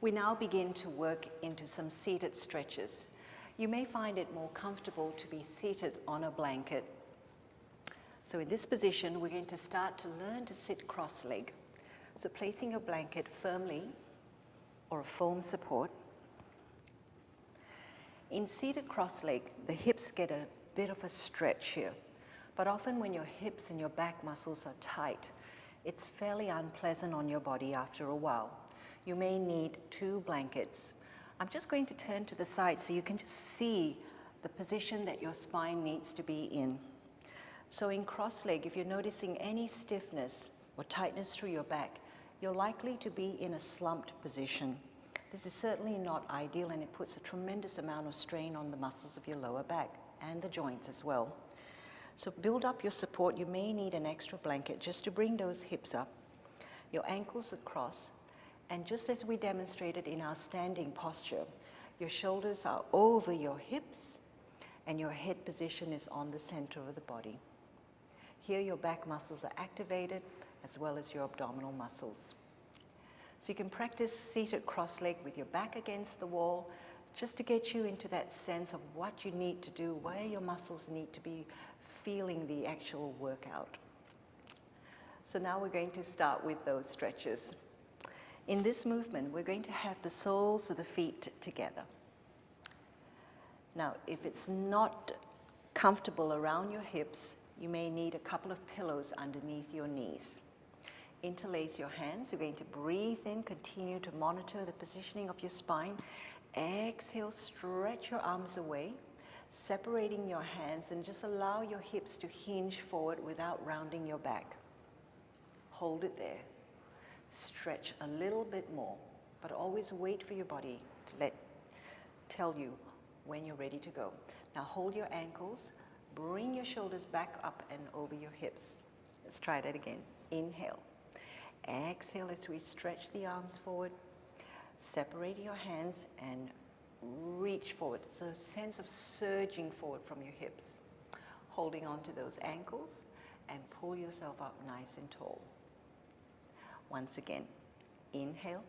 We now begin to work into some seated stretches. You may find it more comfortable to be seated on a blanket. So in this position, we're going to start to learn to sit cross-legged. So placing your blanket firmly or a foam support. In seated cross-legged, the hips get a bit of a stretch here. But often when your hips and your back muscles are tight, it's fairly unpleasant on your body after a while. You may need 2 blankets. I'm just going to turn to the side so you can just see the position that your spine needs to be in. So in cross-legged, if you're noticing any stiffness or tightness through your back, you're likely to be in a slumped position. This is certainly not ideal, and it puts a tremendous amount of strain on the muscles of your lower back and the joints as well. So build up your support. You may need an extra blanket just to bring those hips up, your ankles across, and just as we demonstrated in our standing posture, your shoulders are over your hips and your head position is on the center of the body. Here your back muscles are activated as well as your abdominal muscles. So you can practice seated cross-legged with your back against the wall just to get you into that sense of what you need to do, where your muscles need to be feeling the actual workout. So now we're going to start with those stretches. In this movement, we're going to have the soles of the feet together. Now, if it's not comfortable around your hips, you may need a couple of pillows underneath your knees. Interlace your hands. You're going to breathe in, continue to monitor the positioning of your spine. Exhale, stretch your arms away, separating your hands, and just allow your hips to hinge forward without rounding your back. Hold it there. Stretch a little bit more, but always wait for your body to tell you when you're ready to go. Now hold your ankles, bring your shoulders back up and over your hips. Let's try that again. Inhale. Exhale as we stretch the arms forward. Separate your hands and reach forward. It's a sense of surging forward from your hips. Holding on to those ankles and pull yourself up nice and tall. Once again, inhale,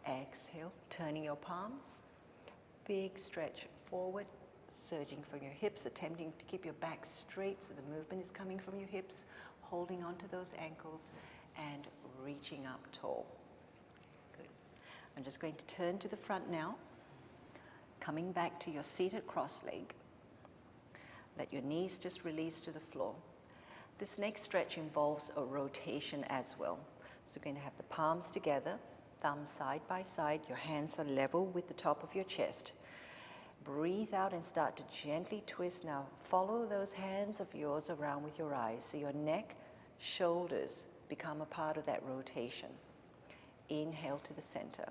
exhale, turning your palms, big stretch forward, surging from your hips, attempting to keep your back straight so the movement is coming from your hips, holding onto those ankles and reaching up tall. Good. I'm just going to turn to the front now, coming back to your seated cross-legged. Let your knees just release to the floor. This next stretch involves a rotation as well. So we're going to have the palms together, thumbs side by side. Your hands are level with the top of your chest. Breathe out and start to gently twist. Now follow those hands of yours around with your eyes so your neck, shoulders become a part of that rotation. Inhale to the center.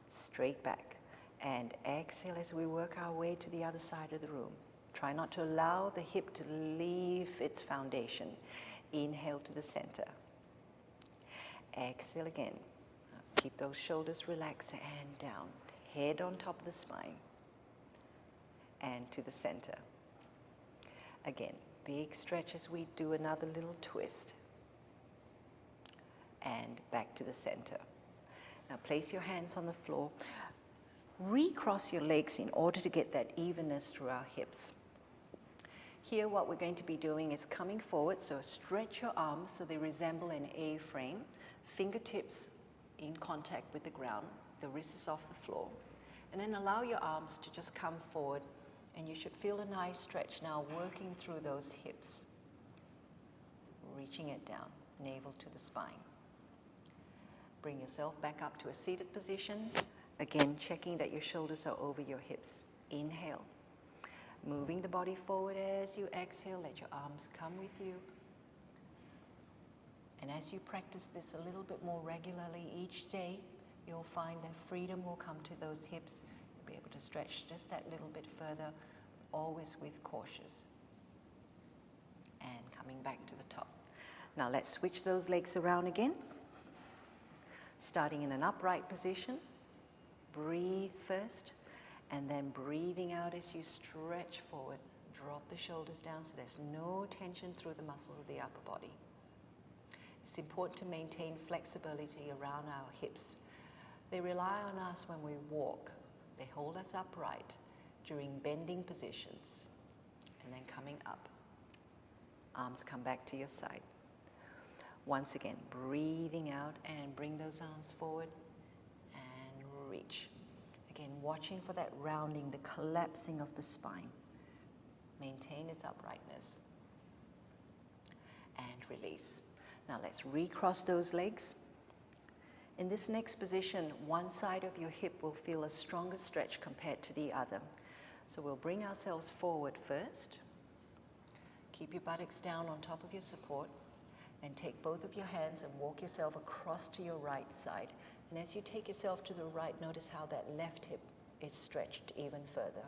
Straight back. And exhale as we work our way to the other side of the room. Try not to allow the hip to leave its foundation. Inhale to the center. Exhale again. Keep those shoulders relaxed and down. Head on top of the spine. And to the center. Again, big stretch as we do another little twist. And back to the center. Now place your hands on the floor. Recross your legs in order to get that evenness through our hips. Here what we're going to be doing is coming forward, so stretch your arms so they resemble an A-frame. Fingertips in contact with the ground, the wrist is off the floor. And then allow your arms to just come forward, and you should feel a nice stretch now working through those hips. Reaching it down, navel to the spine. Bring yourself back up to a seated position. Again, checking that your shoulders are over your hips. Inhale. Moving the body forward as you exhale. Let your arms come with you. And as you practice this a little bit more regularly each day, you'll find that freedom will come to those hips. You'll be able to stretch just that little bit further, always with cautious. And coming back to the top. Now let's switch those legs around again. Starting in an upright position. Breathe first, and then breathing out as you stretch forward. Drop the shoulders down so there's no tension through the muscles of the upper body. It's important to maintain flexibility around our hips. They rely on us when we walk. They hold us upright during bending positions and then coming up. Arms come back to your side. Once again, breathing out and bring those arms forward and reach. Again, watching for that rounding, the collapsing of the spine. Maintain its uprightness. And release. Now let's recross those legs. In this next position, one side of your hip will feel a stronger stretch compared to the other. So we'll bring ourselves forward first. Keep your buttocks down on top of your support. Then take both of your hands and walk yourself across to your right side. And as you take yourself to the right, notice how that left hip is stretched even further.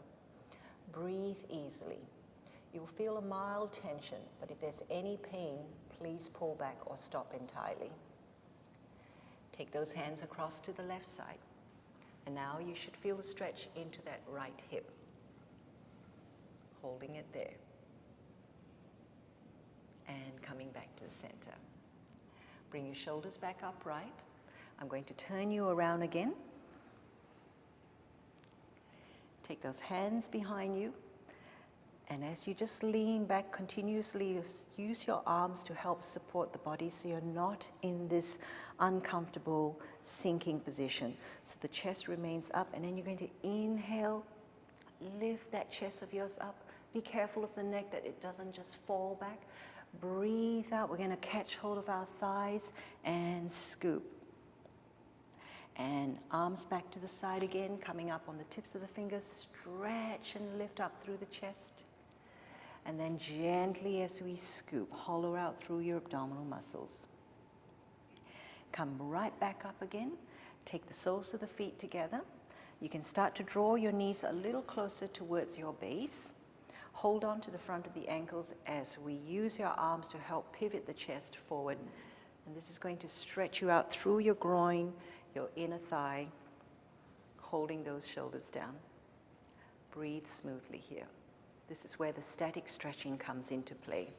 Breathe easily. You'll feel a mild tension, but if there's any pain, please pull back or stop entirely. Take those hands across to the left side. And now you should feel a stretch into that right hip. Holding it there. And coming back to the center. Bring your shoulders back upright. I'm going to turn you around again. Take those hands behind you. And as you just lean back continuously, use your arms to help support the body so you're not in this uncomfortable sinking position. So the chest remains up, and then you're going to inhale, lift that chest of yours up. Be careful of the neck that it doesn't just fall back. Breathe out. We're going to catch hold of our thighs and scoop. And arms back to the side again, coming up on the tips of the fingers. Stretch and lift up through the chest. And then gently as we scoop, hollow out through your abdominal muscles. Come right back up again. Take the soles of the feet together. You can start to draw your knees a little closer towards your base. Hold on to the front of the ankles as we use your arms to help pivot the chest forward. And this is going to stretch you out through your groin, your inner thigh, holding those shoulders down. Breathe smoothly here. This is where the static stretching comes into play,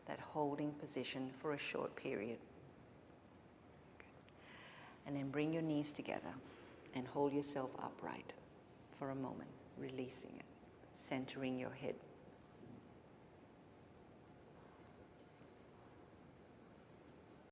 that holding position for a short period. And then bring your knees together and hold yourself upright for a moment, releasing it, centering your head.